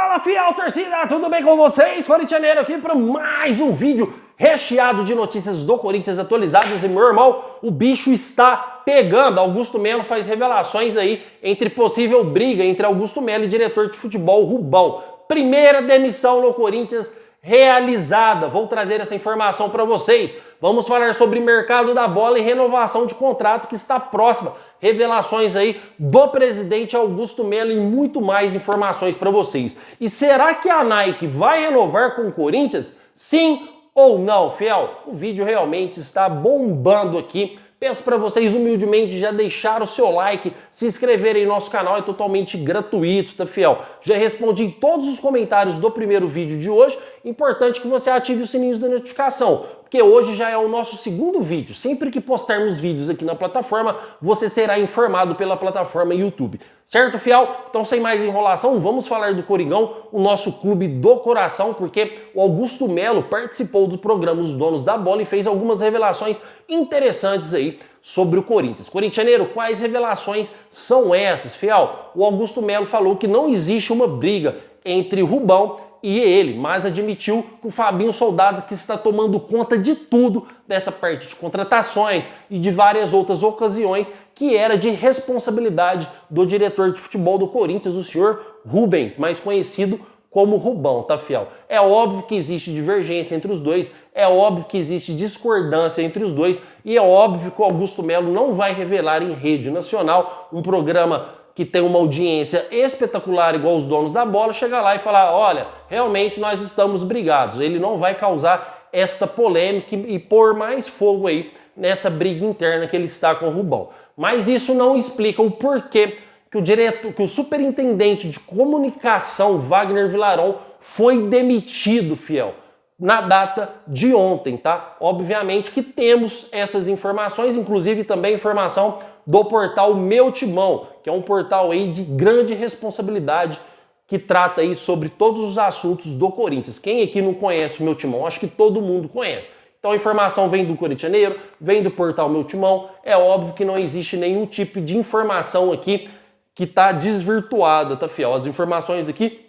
Fala, fiel torcida, tudo bem com vocês? Corintianeiro aqui para mais um vídeo recheado de notícias do Corinthians atualizadas. E meu irmão, o bicho está pegando. Augusto Melo faz revelações aí entre possível briga entre Augusto Melo e diretor de futebol Rubão. Primeira demissão no Corinthians realizada. Vou trazer essa informação para vocês. Vamos falar sobre mercado da bola e renovação de contrato que está próxima. Revelações aí do presidente Augusto Melo e muito mais informações para vocês. E será que a Nike vai renovar com o Corinthians? Sim ou não, fiel? O vídeo realmente está bombando aqui. Peço para vocês humildemente já deixar o seu like, se inscreverem no nosso canal, é totalmente gratuito, tá, fiel? Já respondi todos os comentários do primeiro vídeo de hoje. Importante que você ative os sininhos da notificação, porque hoje já é o nosso segundo vídeo. Sempre que postarmos vídeos aqui na plataforma, você será informado pela plataforma YouTube. Certo, fiel? Então, sem mais enrolação, vamos falar do Coringão, o nosso clube do coração, porque o Augusto Melo participou do programa Os Donos da Bola e fez algumas revelações interessantes aí sobre o Corinthians. Corintianeiro, quais revelações são essas, fiel? O Augusto Melo falou que não existe uma briga entre Rubão e ele, mas admitiu que o Fabinho Soldado que está tomando conta de tudo dessa parte de contratações e de várias outras ocasiões que era de responsabilidade do diretor de futebol do Corinthians, o senhor Rubens, mais conhecido como Rubão, tá, fiel? É óbvio que existe divergência entre os dois, é óbvio que existe discordância entre os dois e é óbvio que o Augusto Melo não vai revelar em rede nacional um programa que tem uma audiência espetacular igual os Donos da Bola, chegar lá e falar, olha, realmente nós estamos brigados. Ele não vai causar esta polêmica e pôr mais fogo aí nessa briga interna que ele está com o Rubão. Mas isso não explica o porquê que o superintendente de comunicação, Wagner Vilarón, foi demitido, fiel, na data de ontem, tá? Obviamente que temos essas informações, inclusive também informação do portal Meu Timão, que é um portal aí de grande responsabilidade que trata aí sobre todos os assuntos do Corinthians. Quem aqui não conhece o Meu Timão? Acho que todo mundo conhece. Então a informação vem do Corintianeiro, vem do portal Meu Timão. É óbvio que não existe nenhum tipo de informação aqui que está desvirtuada, tá, fiel? As informações aqui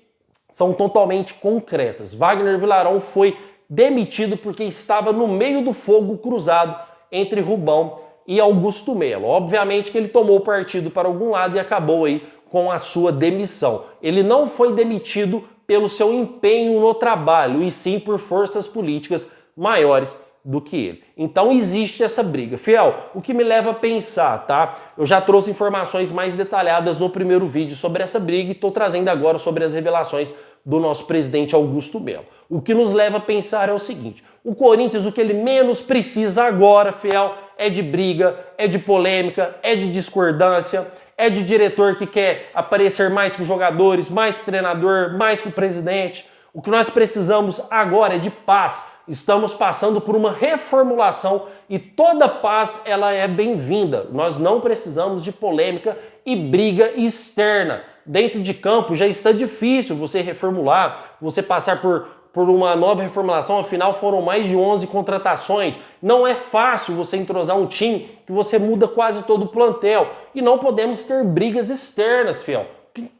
são totalmente concretas. Wagner Vilarón foi demitido porque estava no meio do fogo cruzado entre Rubão e Augusto Melo. Obviamente que ele tomou partido para algum lado e acabou aí com a sua demissão. Ele não foi demitido pelo seu empenho no trabalho, e sim por forças políticas maiores do que ele. Então existe essa briga. Fiel, o que me leva a pensar, tá? Eu já trouxe informações mais detalhadas no primeiro vídeo sobre essa briga e estou trazendo agora sobre as revelações do nosso presidente Augusto Melo. O que nos leva a pensar é o seguinte: o Corinthians, o que ele menos precisa agora, fiel, é de briga, é de polêmica, é de discordância, é de diretor que quer aparecer mais que os jogadores, mais que o treinador, mais que o presidente. O que nós precisamos agora é de paz. Estamos passando por uma reformulação e toda paz ela é bem-vinda. Nós não precisamos de polêmica e briga externa. Dentro de campo já está difícil você reformular, você passar por uma nova reformulação, afinal foram mais de 11 contratações. Não é fácil você entrosar um time que você muda quase todo o plantel. E não podemos ter brigas externas, fiel.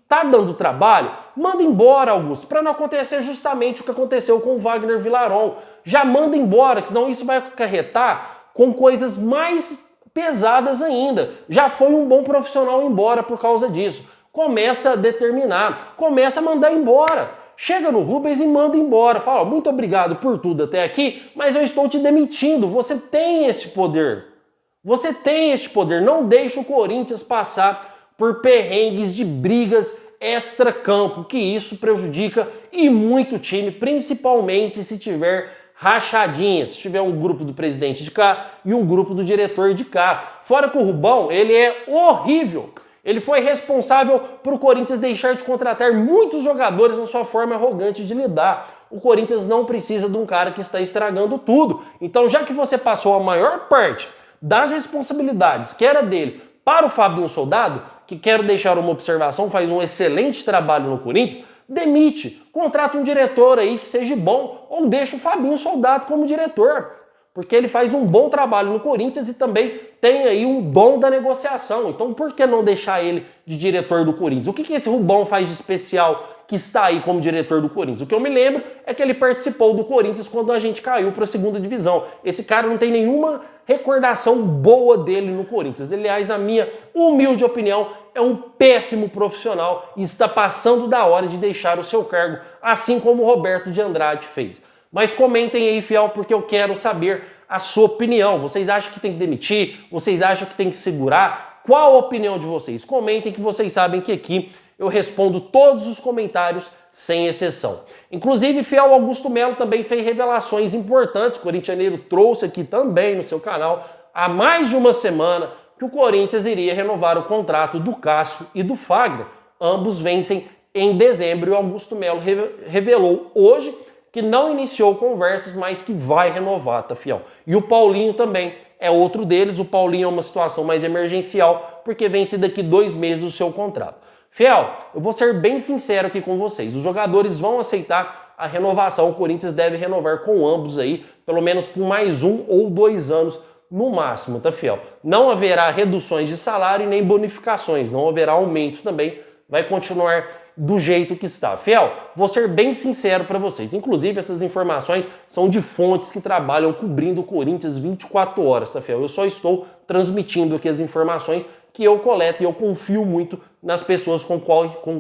Tá dando trabalho? Manda embora, Augusto, para não acontecer justamente o que aconteceu com o Wagner Vilarón. Já manda embora, que senão isso vai acarretar com coisas mais pesadas ainda. Já foi um bom profissional embora por causa disso. Começa a determinar, começa a mandar embora. Chega no Rubens e manda embora. Fala, muito obrigado por tudo até aqui, mas eu estou te demitindo. Você tem esse poder. Você tem esse poder. Não deixe o Corinthians passar por perrengues de brigas extra-campo, que isso prejudica e muito o time, principalmente se tiver rachadinhas, se tiver um grupo do presidente de cá e um grupo do diretor de cá. Fora que o Rubão, ele é horrível. Ele foi responsável por o Corinthians deixar de contratar muitos jogadores na sua forma arrogante de lidar. O Corinthians não precisa de um cara que está estragando tudo. Então, já que você passou a maior parte das responsabilidades que era dele para o Fabinho Soldado, que quero deixar uma observação, faz um excelente trabalho no Corinthians, demite, contrata um diretor aí que seja bom ou deixa o Fabinho Soldado como diretor. Porque ele faz um bom trabalho no Corinthians e também tem aí um dom da negociação. Então por que não deixar ele de diretor do Corinthians? O que esse Rubão faz de especial que está aí como diretor do Corinthians. O que eu me lembro é que ele participou do Corinthians quando a gente caiu para a segunda divisão. Esse cara não tem nenhuma recordação boa dele no Corinthians. Aliás, na minha humilde opinião, é um péssimo profissional e está passando da hora de deixar o seu cargo, assim como o Roberto de Andrade fez. Mas comentem aí, fiel, porque eu quero saber a sua opinião. Vocês acham que tem que demitir? Vocês acham que tem que segurar? Qual a opinião de vocês? Comentem, que vocês sabem que aqui eu respondo todos os comentários sem exceção. Inclusive, fiel, Augusto Melo também fez revelações importantes. O Corintianeiro trouxe aqui também no seu canal há mais de uma semana que o Corinthians iria renovar o contrato do Cássio e do Fagner. Ambos vencem em dezembro e o Augusto Melo revelou hoje que não iniciou conversas, mas que vai renovar, tá, fiel? E o Paulinho também é outro deles. O Paulinho é uma situação mais emergencial, porque vence daqui 2 meses do seu contrato. Fiel, eu vou ser bem sincero aqui com vocês. Os jogadores vão aceitar a renovação. O Corinthians deve renovar com ambos aí, pelo menos por mais 1 ou 2 anos no máximo, tá, fiel? Não haverá reduções de salário e nem bonificações. Não haverá aumento também. Vai continuar do jeito que está. Fiel, vou ser bem sincero para vocês. Inclusive, essas informações são de fontes que trabalham cobrindo o Corinthians 24 horas, tá, fiel? Eu só estou transmitindo aqui as informações que eu coleto e eu confio muito nas pessoas com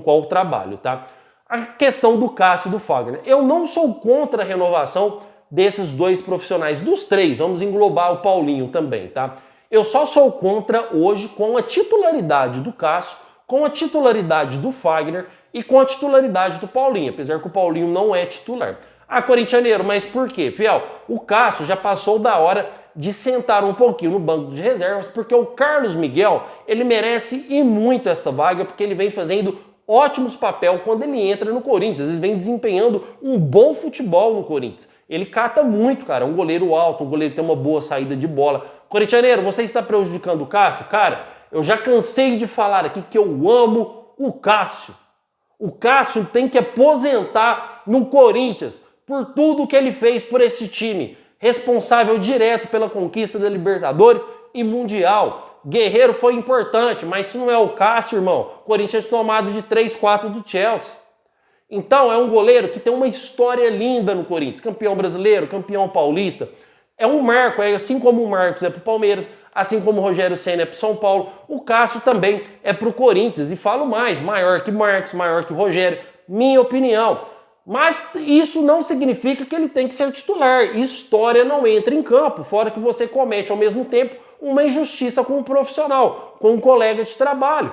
qual trabalho, tá? A questão do Cássio e do Fagner. Eu não sou contra a renovação desses 2 profissionais, dos 3, vamos englobar o Paulinho também, tá? Eu só sou contra hoje com a titularidade do Cássio, com a titularidade do Fagner e com a titularidade do Paulinho, apesar que o Paulinho não é titular. Ah, corintianeiro, mas por quê? Fiel, o Cássio já passou da hora de sentar um pouquinho no banco de reservas, porque o Carlos Miguel, ele merece e muito esta vaga, porque ele vem fazendo ótimos papéis quando ele entra no Corinthians, ele vem desempenhando um bom futebol no Corinthians. Ele cata muito, cara, um goleiro alto, um goleiro que tem uma boa saída de bola. Corintianeiro, você está prejudicando o Cássio? Cara, eu já cansei de falar aqui que eu amo o Cássio. O Cássio tem que aposentar no Corinthians por tudo que ele fez por esse time. Responsável direto pela conquista da Libertadores e Mundial. Guerreiro foi importante, mas se não é o Cássio, irmão, o Corinthians é tomado de 3-4 do Chelsea. Então é um goleiro que tem uma história linda no Corinthians. Campeão brasileiro, campeão paulista. É um marco, assim como o Marcos é pro Palmeiras, assim como o Rogério Ceni é pro São Paulo, o Cássio também é pro Corinthians. E falo mais, maior que Marcos, maior que Rogério, minha opinião. Mas isso não significa que ele tem que ser titular. História não entra em campo, fora que você comete ao mesmo tempo uma injustiça com um profissional, com um colega de trabalho.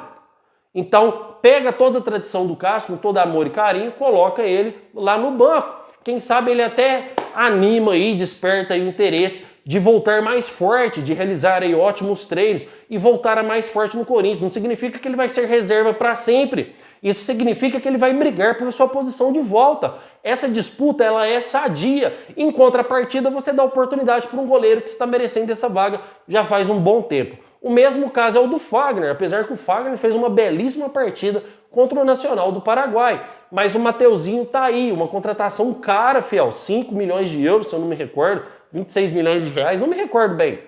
Então, pega toda a tradição do Cássio, com todo amor e carinho, coloca ele lá no banco. Quem sabe ele até anima aí, desperta aí o interesse de voltar mais forte, de realizar aí ótimos treinos e voltar a mais forte no Corinthians. Não significa que ele vai ser reserva para sempre. Isso significa que ele vai brigar pela sua posição de volta. Essa disputa, ela é sadia. Em contrapartida, você dá oportunidade para um goleiro que está merecendo essa vaga já faz um bom tempo. O mesmo caso é o do Fagner, apesar que o Fagner fez uma belíssima partida contra o Nacional do Paraguai. Mas o Mateuzinho tá aí, uma contratação cara, fiel, 5 milhões de euros, se eu não me recordo, 26 milhões de reais, não me recordo bem.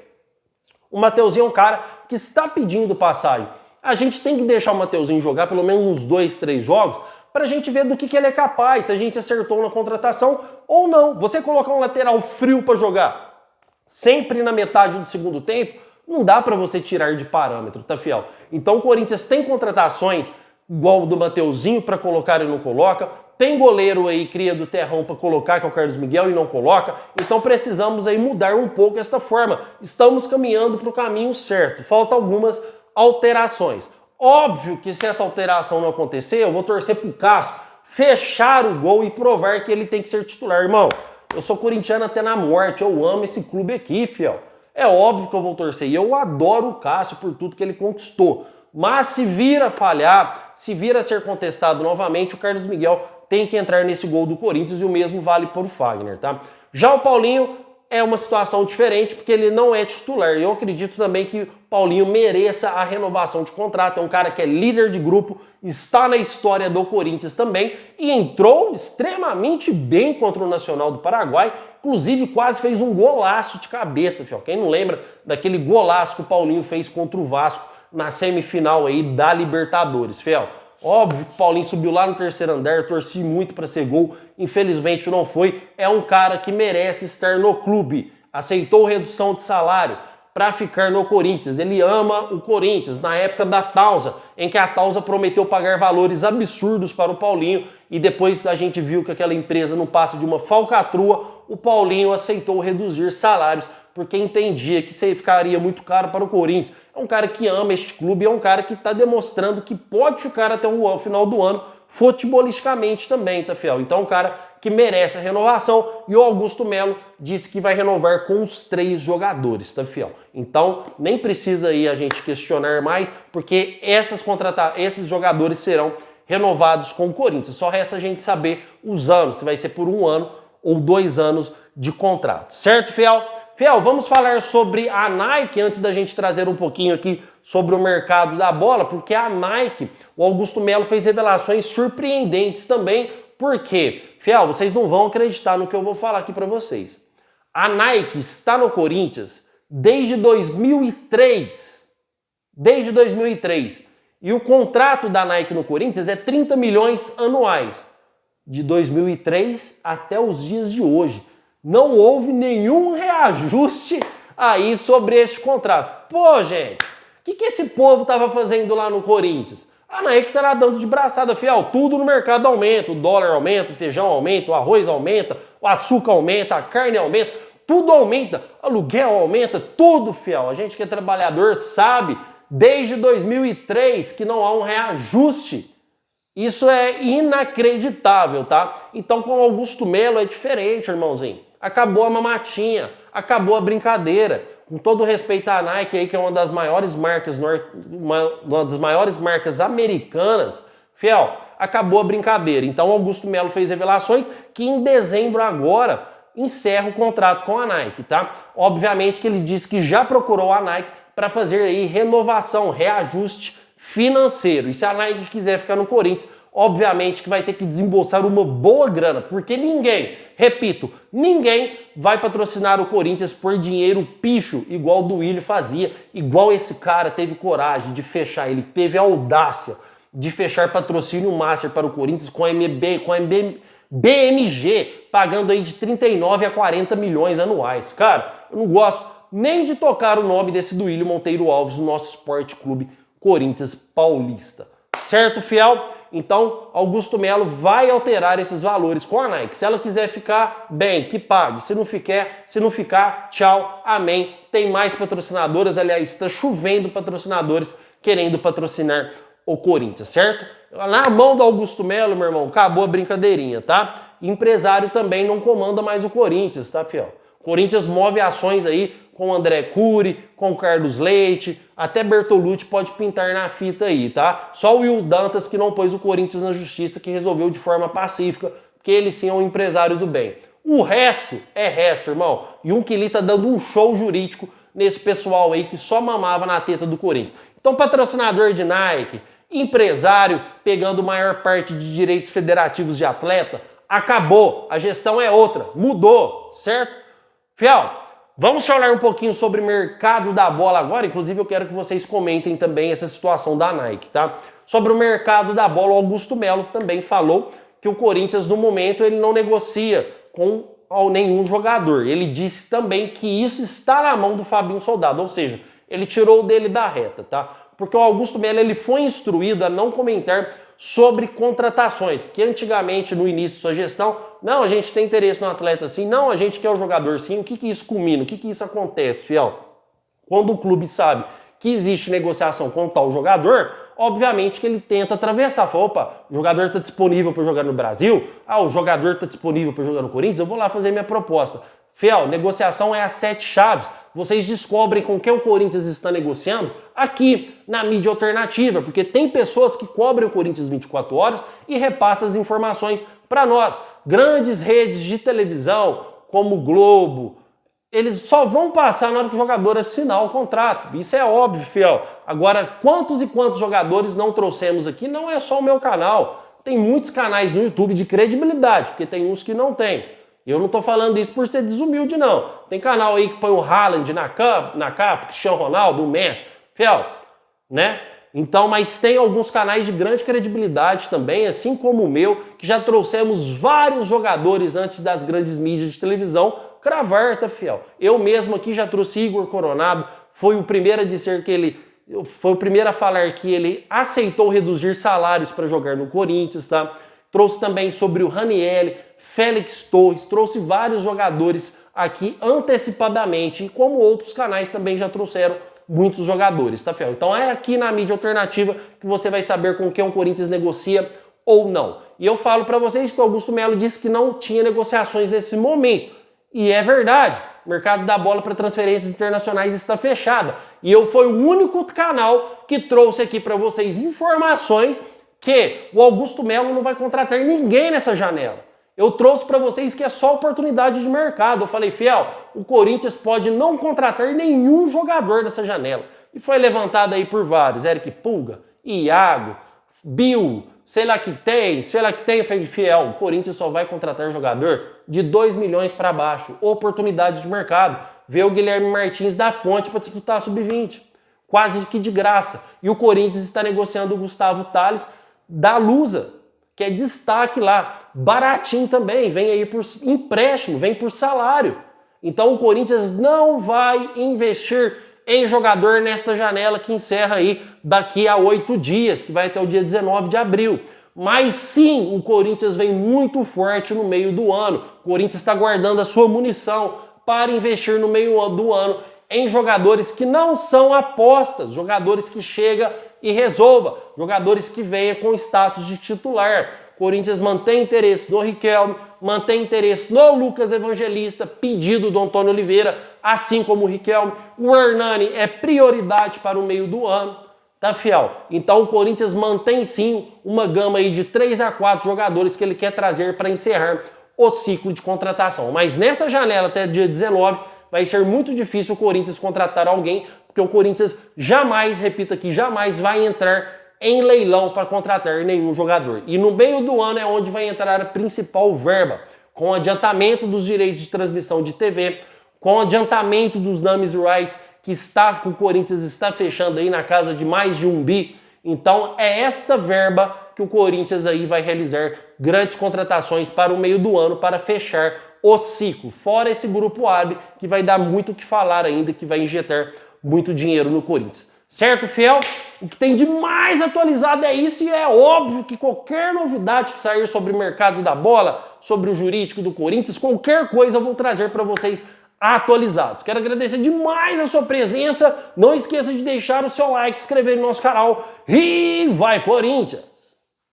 O Mateuzinho é um cara que está pedindo passagem. A gente tem que deixar o Mateuzinho jogar pelo menos uns 2, 3 jogos para a gente ver do que ele é capaz, se a gente acertou na contratação ou não. Você colocar um lateral frio para jogar sempre na metade do segundo tempo, não dá para você tirar de parâmetro, tá, fiel? Então o Corinthians tem contratações igual o do Mateuzinho para colocar e não coloca. Tem goleiro aí, cria do terrão para colocar, que é o Carlos Miguel, e não coloca. Então precisamos aí mudar um pouco esta forma. Estamos caminhando para o caminho certo. Faltam algumas alterações. Óbvio que se essa alteração não acontecer, eu vou torcer pro Cássio fechar o gol e provar que ele tem que ser titular. Irmão, eu sou corintiano até na morte, eu amo esse clube aqui, fiel. É óbvio que eu vou torcer e eu adoro o Cássio por tudo que ele conquistou. Mas se vir a falhar, se vir a ser contestado novamente, o Carlos Miguel tem que entrar nesse gol do Corinthians e o mesmo vale para o Fagner, tá? Já o Paulinho é uma situação diferente porque ele não é titular. Eu acredito também que o Paulinho mereça a renovação de contrato. É um cara que é líder de grupo, está na história do Corinthians também e entrou extremamente bem contra o Nacional do Paraguai. Inclusive quase fez um golaço de cabeça, fiel. Quem não lembra daquele golaço que o Paulinho fez contra o Vasco na semifinal aí da Libertadores, fiel? Óbvio que o Paulinho subiu lá no terceiro andar, torci muito para ser gol, infelizmente não foi. É um cara que merece estar no clube. Aceitou redução de salário para ficar no Corinthians. Ele ama o Corinthians. Na época da Tausa, em que a Tausa prometeu pagar valores absurdos para o Paulinho e depois a gente viu que aquela empresa não passa de uma falcatrua, o Paulinho aceitou reduzir salários porque entendia que isso ficaria muito caro para o Corinthians. É um cara que ama este clube, é um cara que está demonstrando que pode ficar até o final do ano futebolisticamente também, tá, fiel? Então é um cara que merece a renovação e o Augusto Melo disse que vai renovar com os 3 jogadores, tá, fiel? Então nem precisa aí a gente questionar mais, porque esses jogadores serão renovados com o Corinthians. Só resta a gente saber os anos, se vai ser por 1 ano ou 2 anos de contrato, certo, fiel? Fiel, vamos falar sobre a Nike antes da gente trazer um pouquinho aqui sobre o mercado da bola, porque a Nike, o Augusto Melo fez revelações surpreendentes também. Por quê? Fiel, vocês não vão acreditar no que eu vou falar aqui para vocês. A Nike está no Corinthians desde 2003. Desde 2003. E o contrato da Nike no Corinthians é 30 milhões anuais. De 2003 até os dias de hoje. Não houve nenhum reajuste aí sobre este contrato. Pô, gente, o que esse povo tava fazendo lá no Corinthians? A Nike tá lá dando de braçada, fiel. Tudo no mercado aumenta. O dólar aumenta, o feijão aumenta, o arroz aumenta, o açúcar aumenta, a carne aumenta. Tudo aumenta. Aluguel aumenta, tudo, fiel. A gente que é trabalhador sabe, desde 2003, que não há um reajuste. Isso é inacreditável, tá? Então com o Augusto Melo é diferente, irmãozinho. Acabou a mamatinha, acabou a brincadeira. Com todo respeito à Nike aí, que é uma das maiores marcas uma das maiores marcas americanas, fiel, acabou a brincadeira. Então o Augusto Melo fez revelações que em dezembro agora encerra o contrato com a Nike, tá? Obviamente que ele disse que já procurou a Nike para fazer aí renovação, reajuste financeiro. E se a Nike quiser ficar no Corinthians, obviamente que vai ter que desembolsar uma boa grana, porque ninguém, repito, ninguém vai patrocinar o Corinthians por dinheiro pífio, igual o Duílio fazia, igual esse cara teve coragem de fechar, ele teve a audácia de fechar patrocínio master para o Corinthians com a BMG, pagando aí de 39 a 40 milhões anuais. Cara, eu não gosto nem de tocar o nome desse Duílio Monteiro Alves no nosso Esporte Clube Corinthians Paulista. Certo, fiel? Então, Augusto Melo vai alterar esses valores com a Nike. Se ela quiser ficar, bem, que pague. Se não ficar, tchau, amém. Tem mais patrocinadoras, aliás, está chovendo patrocinadores querendo patrocinar o Corinthians, certo? Na mão do Augusto Melo, meu irmão, acabou a brincadeirinha, tá? Empresário também não comanda mais o Corinthians, tá, fiel? Corinthians move ações aí com o André Cury, com o Carlos Leite, até Bertolucci pode pintar na fita aí, tá? Só o Will Dantas que não pôs o Corinthians na justiça, que resolveu de forma pacífica, porque ele sim é um empresário do bem. O resto é resto, irmão. E um que ele tá dando um show jurídico nesse pessoal aí que só mamava na teta do Corinthians. Então, patrocinador de Nike, empresário pegando maior parte de direitos federativos de atleta, acabou. A gestão é outra, mudou, certo? Fiel, vamos falar um pouquinho sobre o mercado da bola agora. Inclusive, eu quero que vocês comentem também essa situação da Nike, tá? Sobre o mercado da bola, o Augusto Melo também falou que o Corinthians, no momento, ele não negocia com nenhum jogador. Ele disse também que isso está na mão do Fabinho Soldado, ou seja, ele tirou dele da reta, tá? Porque o Augusto Melo, ele foi instruído a não comentar sobre contratações, porque antigamente, no início de sua gestão, não, a gente tem interesse no atleta assim, não, a gente quer o jogador sim. O que isso culmina? O que isso acontece, fiel? Quando o clube sabe que existe negociação com tal jogador, obviamente que ele tenta atravessar. Fala, opa, o jogador está disponível para jogar no Brasil? Ah, o jogador está disponível para jogar no Corinthians? Eu vou lá fazer minha proposta. Fiel, negociação é a 7 chaves. Vocês descobrem com quem o Corinthians está negociando aqui na mídia alternativa, porque tem pessoas que cobrem o Corinthians 24 horas e repassam as informações para nós. Grandes redes de televisão, como o Globo, eles só vão passar na hora que o jogador assinar o contrato. Isso é óbvio, fiel. Agora, quantos e quantos jogadores não trouxemos aqui? Não é só o meu canal. Tem muitos canais no YouTube de credibilidade, porque tem uns que não tem. Eu não tô falando isso por ser desumilde, não. Tem canal aí que põe o Haaland na capa, Cristiano Ronaldo, o Messi. Fiel, né? Então, mas tem alguns canais de grande credibilidade também, assim como o meu, que já trouxemos vários jogadores antes das grandes mídias de televisão cravar, tá, fiel? Eu mesmo aqui já trouxe Igor Coronado, foi o primeiro a dizer que ele... Foi o primeiro a falar que ele aceitou reduzir salários para jogar no Corinthians, tá? Trouxe também sobre o Ranieri, Félix Torres, trouxe vários jogadores aqui antecipadamente, e como outros canais também já trouxeram muitos jogadores, tá, fiel? Então é aqui na mídia alternativa que você vai saber com quem o Corinthians negocia ou não. E eu falo para vocês que o Augusto Melo disse que não tinha negociações nesse momento. E é verdade, o mercado da bola para transferências internacionais está fechado. E eu fui o único canal que trouxe aqui para vocês informações que o Augusto Melo não vai contratar ninguém nessa janela. Eu trouxe para vocês que é só oportunidade de mercado. Eu falei, fiel, o Corinthians pode não contratar nenhum jogador dessa janela. E foi levantado aí por vários, Eric Pulga, Iago, Bill, sei lá que tem, fiel, o Corinthians só vai contratar jogador de 2 milhões para baixo, oportunidade de mercado. Vê o Guilherme Martins da Ponte para disputar a Sub-20, quase que de graça. E o Corinthians está negociando o Gustavo Tales da Lusa, que é destaque lá, baratinho também, vem aí por empréstimo, vem por salário. Então o Corinthians não vai investir em jogador nesta janela que encerra aí daqui a 8 dias, que vai até o dia 19 de abril. Mas sim, o Corinthians vem muito forte no meio do ano. O Corinthians está guardando a sua munição para investir no meio do ano em jogadores que não são apostas, jogadores que chegam e resolva, jogadores que venham com status de titular. O Corinthians mantém interesse no Riquelme, mantém interesse no Lucas Evangelista, pedido do Antônio Oliveira, assim como o Riquelme. O Hernani é prioridade para o meio do ano, tá, fiel? Então o Corinthians mantém sim uma gama aí de 3 a 4 jogadores que ele quer trazer para encerrar o ciclo de contratação. Mas nesta janela até dia 19 vai ser muito difícil o Corinthians contratar alguém, porque o Corinthians jamais, repito aqui, jamais vai entrar em leilão para contratar nenhum jogador. E no meio do ano é onde vai entrar a principal verba, com adiantamento dos direitos de transmissão de TV, com adiantamento dos dummies rights, que o Corinthians está fechando aí na casa de mais de 1 bi. Então é esta verba que o Corinthians aí vai realizar grandes contratações para o meio do ano para fechar o ciclo. Fora esse grupo árabe que vai dar muito o que falar ainda, que vai injetar muito dinheiro no Corinthians. Certo, fiel? O que tem de mais atualizado é isso, e é óbvio que qualquer novidade que sair sobre o mercado da bola, sobre o jurídico do Corinthians, qualquer coisa eu vou trazer para vocês atualizados. Quero agradecer demais a sua presença. Não esqueça de deixar o seu like, se inscrever no nosso canal e vai Corinthians!